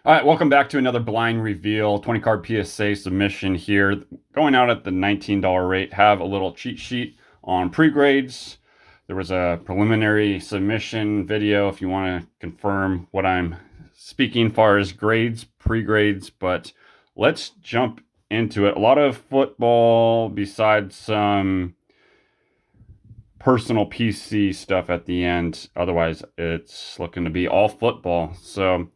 All right, welcome back to another blind reveal 20 card PSA submission here. Going out at the $19 rate. Have a little cheat sheet on pre-grades. There was a preliminary submission video if you want to confirm what I'm speaking as far as grades, pre-grades, but let's jump into it. A lot of football besides some personal PC stuff at the end. Otherwise, it's looking to be all football. So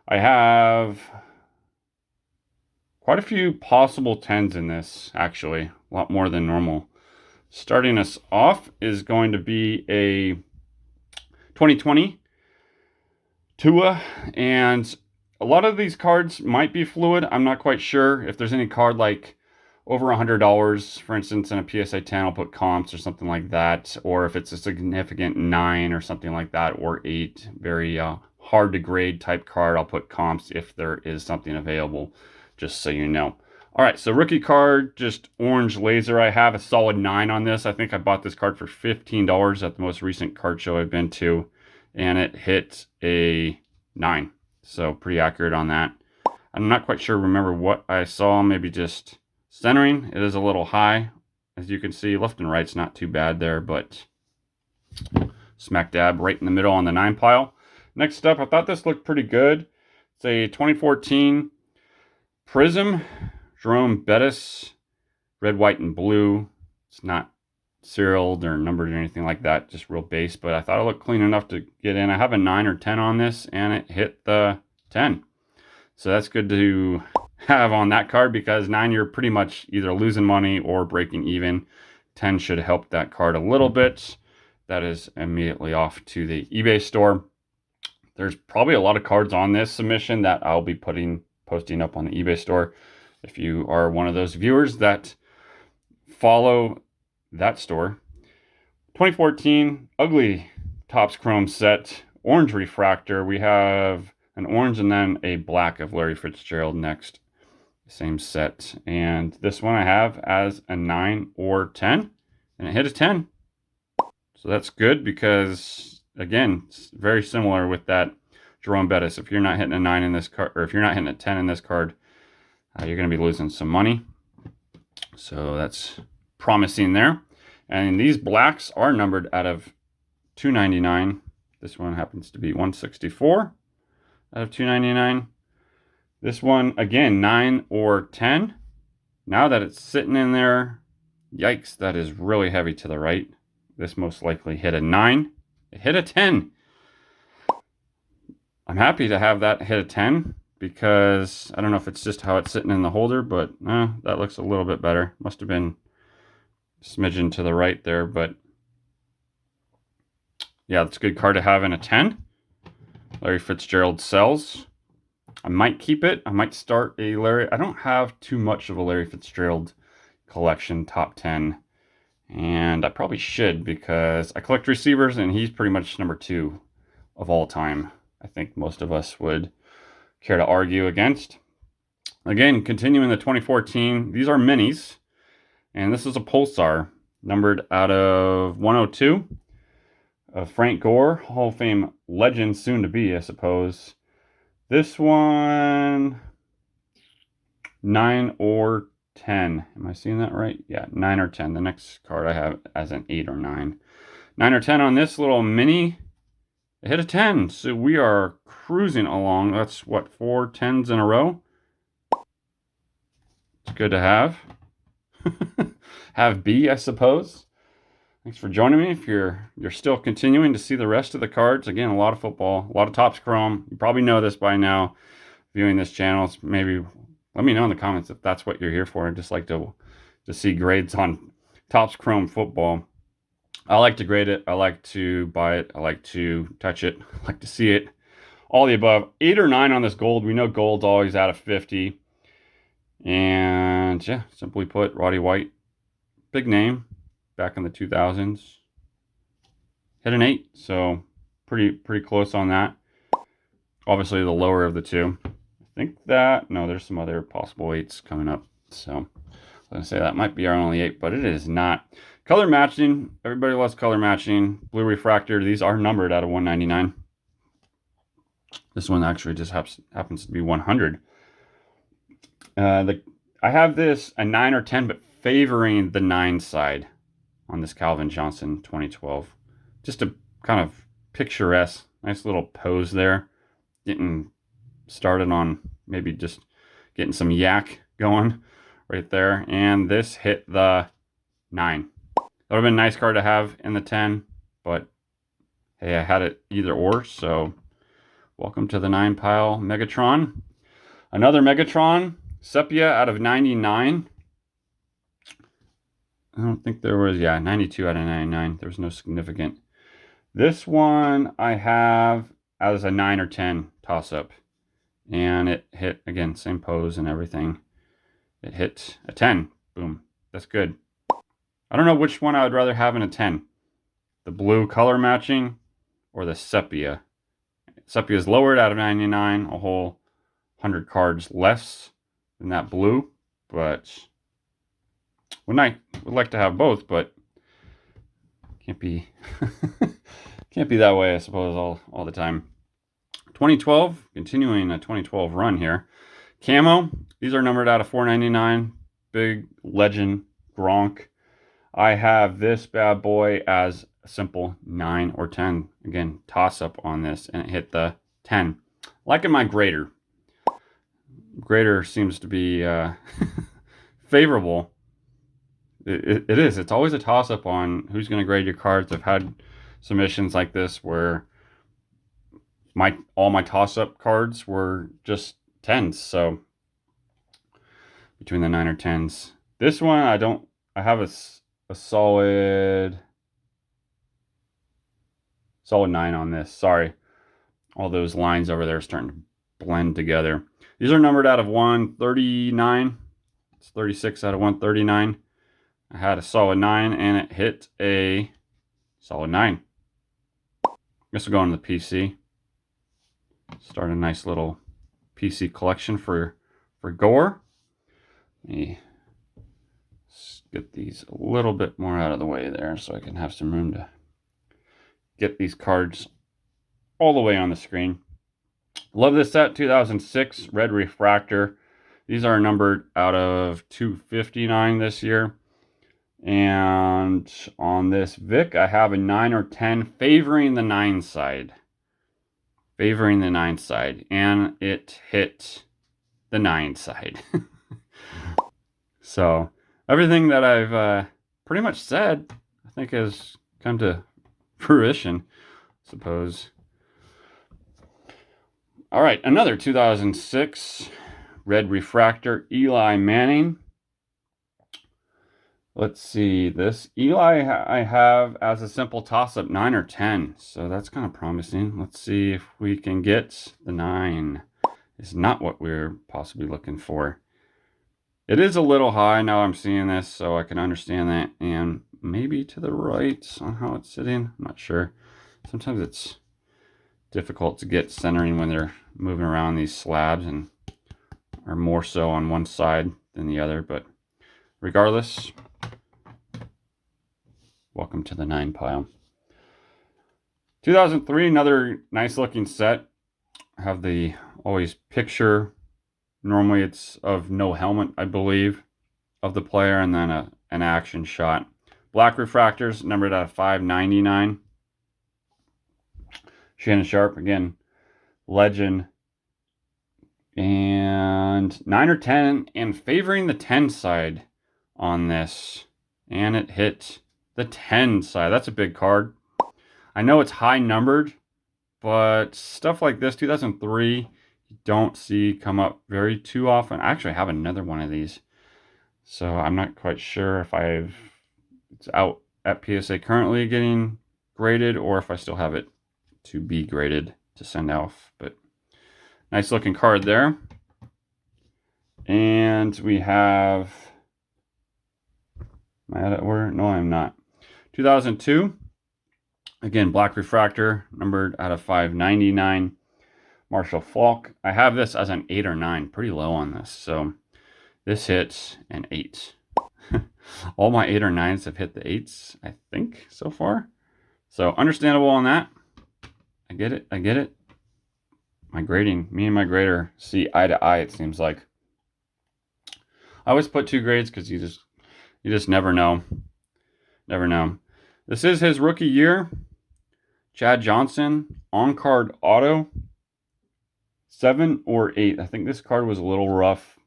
I have quite a few possible 10s in this, actually. A lot more than normal. Starting us off is going to be a 2020 Tua, and a lot of these cards might be fluid. I'm not quite sure. If there's any card like over $100, for instance, in a PSA 10, I'll put comps or something like that. Or if it's a significant 9 or something like that, or 8, very hard to grade type card, I'll put comps if there is something available, just so you know. All right, so rookie card, just orange laser. I have a solid 9 on this. I think I bought this card for $15 at the most recent card show I've been to, and it hit a 9. So pretty accurate on that. I'm not quite sure, remember what I saw, maybe just centering. It is a little high. As you can see, left and right's not too bad there, but smack dab right in the middle on the 9 pile. Next up, I thought this looked pretty good. It's a 2014 Prism, Jerome Bettis, red, white, and blue. It's not serialed or numbered or anything like that, just real base, but I thought it looked clean enough to get in. I have a 9 or 10 on this, and it hit the 10. So that's good to have on that card, because 9, you're pretty much either losing money or breaking even. 10 should help that card a little bit. That is immediately off to the eBay store. There's probably a lot of cards on this submission that I'll be posting up on the eBay store. If you are one of those viewers that follow that store. 2014 ugly Topps Chrome set, orange refractor. We have an orange and then a black of Larry Fitzgerald next. Same set. And this one I have as a 9 or 10, and it hit a 10. So that's good, because again, it's very similar with that Jerome Bettis. If you're not hitting a 9 in this card, or if you're not hitting a 10 in this card, you're going to be losing some money. So that's promising there. And these blacks are numbered out of 299. This one happens to be 164 out of 299. This one, again, 9 or 10. Now that it's sitting in there, yikes, that is really heavy to the right. This most likely hit a 9. It hit a 10. I'm happy to have that hit a 10, because I don't know if it's just how it's sitting in the holder, but that looks a little bit better. Must have been a smidgen to the right there, but yeah, it's a good card to have in a 10. Larry Fitzgerald sells. I might keep it. I might start a Larry. I don't have too much of a Larry Fitzgerald collection, top 10. And I probably should, because I collect receivers, and he's pretty much number 2 of all time. I think most of us would care to argue against. Again, continuing the 2014, these are minis, and this is a Pulsar numbered out of 102 of Frank Gore, Hall of Fame legend, soon to be, I suppose. This one, 9 or 10. Am I seeing that right? Yeah, 9 or 10. The next card I have as an 8 or 9. 9 or 10 on this little mini. It hit a 10, so we are cruising along. That's what, 4 10s in a row? It's good to have. Have B, I suppose. Thanks for joining me. If you're still continuing to see the rest of the cards, again, a lot of football, a lot of Topps Chrome. You probably know this by now, viewing this channel. Maybe let me know in the comments if that's what you're here for. I'd just like to see grades on Topps Chrome football. I like to grade it. I like to buy it. I like to touch it. I like to see it. All the above. 8 or 9 on this gold. We know gold's always out of 50. And yeah, simply put, Roddy White, big name back in the 2000s. Hit an 8, so pretty close on that. Obviously the lower of the two. I think that, no, there's some other possible 8s coming up. So I was going to say that might be our only 8, but it is not. Color matching. Everybody loves color matching. Blue refractor. These are numbered out of 199. This one actually just happens to be 100. I have this a 9 or 10, but favoring the 9 side on this Calvin Johnson 2012. Just a kind of picturesque, nice little pose there. Getting started on maybe just getting some yak going right there. And this hit the 9. That would have been a nice card to have in the 10, but hey, I had it either or, so welcome to the 9 pile Megatron. Another Megatron, Sepia out of 99. I don't think there was, 92 out of 99. There was no significant. This one I have as a 9 or 10 toss-up. And it hit, again, same pose and everything. It hit a 10. Boom. That's good. I don't know which one I would rather have in a 10. The blue color matching or the sepia. Sepia is lowered out of 99, a whole 100 cards less than that blue. But would like to have both, but can't be can't be that way, I suppose, all the time. 2012, continuing a 2012 run here. Camo, these are numbered out of 499. Big legend Gronk. I have this bad boy as a simple 9 or 10. Again, toss up on this, and it hit the 10. Liking my grader. Grader seems to be favorable. It is. It's always a toss up on who's going to grade your cards. I've had submissions like this where all my toss up cards were just 10s. So between the 9 or 10s. This one I have a solid 9 on this. Sorry. All those lines over there are starting to blend together. These are numbered out of 139. It's 36 out of 139. I had a solid 9 and it hit a solid 9. This will go into the PC. Start a nice little PC collection for Gore. Let me get these a little bit more out of the way there so I can have some room to get these cards all the way on the screen. Love this set, 2006 Red Refractor. These are numbered out of 259 this year. And on this Vic, I have a 9 or 10 favoring the 9 side. Favoring the 9 side. And it hit the 9 side. So everything that I've pretty much said, I think has come to fruition, I suppose. All right, another 2006 Red Refractor, Eli Manning. Let's see, this Eli I have as a simple toss-up, 9 or 10. So that's kind of promising. Let's see if we can get the 9. It's not what we're possibly looking for. It is a little high now I'm seeing this, so I can understand that. And maybe to the right on how it's sitting. I'm not sure. Sometimes it's difficult to get centering when they're moving around these slabs and are more so on one side than the other. But regardless, welcome to the 9 pile. 2003, another nice looking set. I have the always picture. Normally it's of no helmet, I believe, of the player, and then an action shot. Black refractors, numbered out of 599. Shannon Sharp, again, legend. And 9 or 10, and favoring the 10 side on this. And it hit the 10 side. That's a big card. I know it's high numbered, but stuff like this, 2003, you don't see come up very too often. I actually have another one of these. So I'm not quite sure if it's out at PSA currently getting graded or if I still have it to be graded to send off. But nice looking card there. And we have, am I out of order? No, I'm not. 2002, again, black refractor, numbered out of 599. Marshall Falk. I have this as an 8 or 9, pretty low on this. So this hits an 8. All my 8 or 9s have hit the 8s, I think, so far. So understandable on that. I get it. my grading, me and my grader see eye to eye, it seems like. I always put 2 grades because you just never know. Never know. This is his rookie year. Chad Johnson, on-card auto. 7 or 8. I think this card was a little rough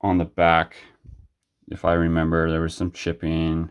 on the back. If I remember, there was some chipping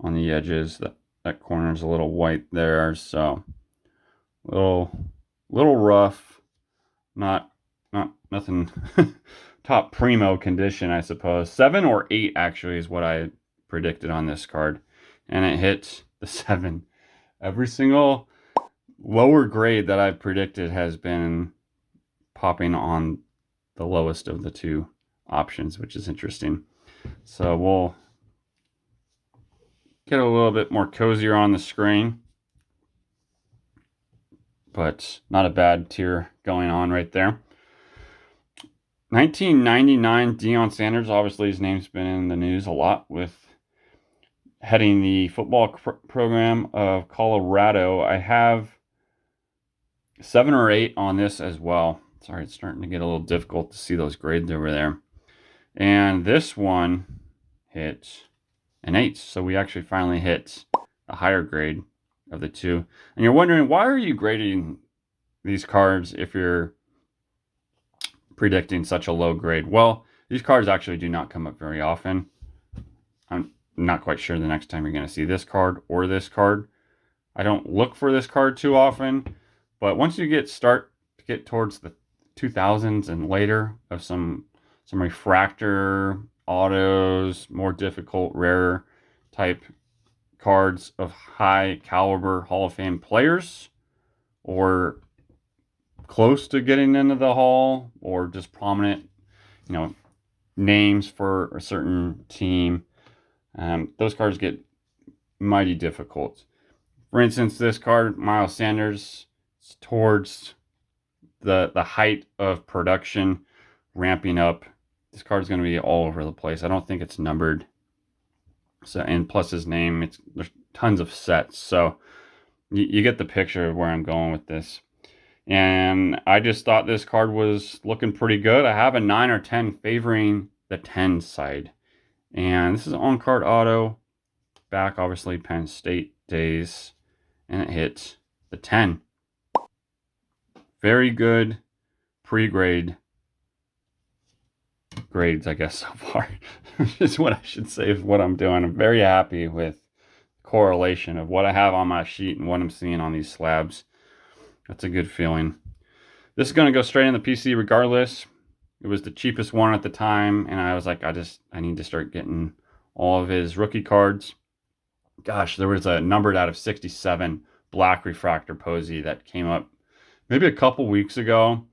on the edges. That corner is a little white there, so little rough. Not nothing top primo condition, I suppose. 7 or 8 actually is what I predicted on this card, and it hit the 7. Every single lower grade that I've predicted has been popping on the lowest of the 2 options, which is interesting. So we'll get a little bit more cozier on the screen, but not a bad tier going on right there. 1999 Deion Sanders, obviously his name's been in the news a lot with heading the football program of Colorado. I have 7 or 8 on this as well. Sorry, it's starting to get a little difficult to see those grades over there. And this one hit an 8. So we actually finally hit a higher grade of the 2. And you're wondering, why are you grading these cards if you're predicting such a low grade? Well, these cards actually do not come up very often. I'm not quite sure the next time you're going to see this card or this card. I don't look for this card too often, but once you get towards the 2000s and later of some refractor autos, more difficult, rarer type cards of high caliber Hall of Fame players, or close to getting into the Hall, or just prominent, names for a certain team, those cards get mighty difficult. For instance, this card, Miles Sanders, is towards the height of production, ramping up. This card is going to be all over the place. I don't think it's numbered. So, and plus his name, there's tons of sets. So you get the picture of where I'm going with this. And I just thought this card was looking pretty good. I have a 9 or 10 favoring the 10 side. And this is on-card auto. Back, obviously, Penn State days. And it hit the 10. Very good pre-grade grades, I guess, so far. Is what I should say is what I'm doing. I'm very happy with correlation of what I have on my sheet and what I'm seeing on these slabs. That's a good feeling. This is going to go straight in the PC regardless. It was the cheapest one at the time, and I was like, I need to start getting all of his rookie cards. Gosh, there was a numbered out of 67 black refractor Posey that came up maybe a couple weeks ago.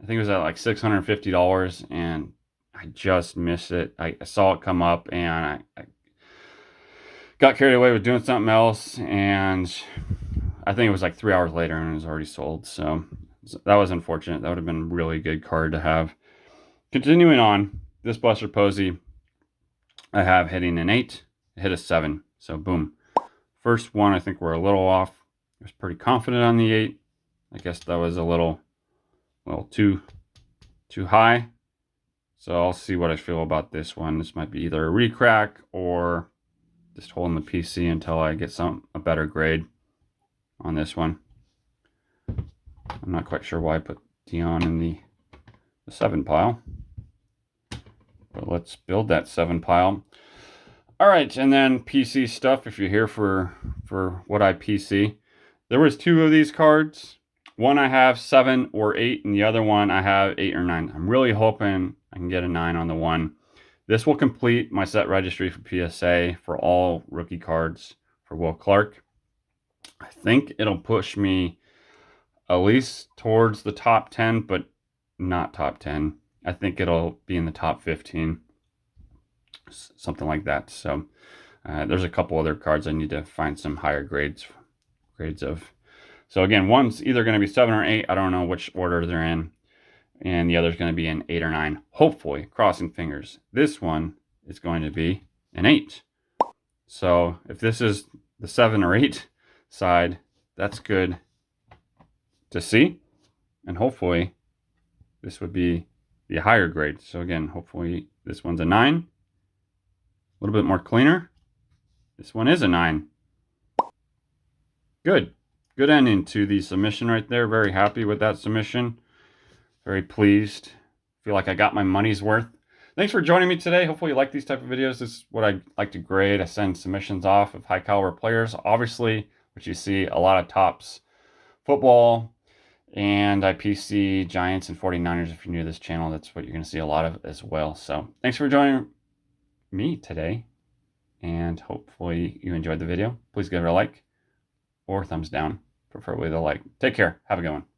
I think it was at like $650, and I just missed it. I saw it come up, and I got carried away with doing something else, and I think it was like 3 hours later, and it was already sold. So that was unfortunate. That would have been a really good card to have. Continuing on, this Buster Posey, I have hitting an 8, hit a 7. So boom. First one, I think we're a little off. I was pretty confident on the 8. I guess that was a little too high. So I'll see what I feel about this one. This might be either a recrack or just holding the PC until I get a better grade on this one. I'm not quite sure why I put Deion in the 7 pile. But let's build that 7 pile. All right, and then PC stuff, if you're here for what I PC. There was 2 of these cards. One I have 7 or 8, and the other one I have 8 or 9. I'm really hoping I can get a 9 on the one. This will complete my set registry for PSA for all rookie cards for Will Clark. I think it'll push me at least towards the top 10, but not top 10. I think it'll be in the top 15, something like that. So there's a couple other cards I need to find some higher grades of. So again, one's either going to be 7 or 8. I don't know which order they're in. And the other's going to be an 8 or 9. Hopefully, crossing fingers. This one is going to be an 8. So if this is the 7 or 8 side, that's good to see. And hopefully this would be the higher grade. So again, hopefully this one's a 9. A little bit more cleaner. This one is a 9. Good. Good ending to the submission right there. Very happy with that submission. Very pleased. Feel like I got my money's worth. Thanks for joining me today. Hopefully you like these type of videos. This is what I like to grade. I send submissions off of high caliber players. Obviously, what you see, a lot of tops football, and I PC Giants and 49ers. If you're new to this channel, that's what you're going to see a lot of as well. So thanks for joining me today, and hopefully you enjoyed the video. Please give it a like or thumbs down, preferably the like. Take care. Have a good one.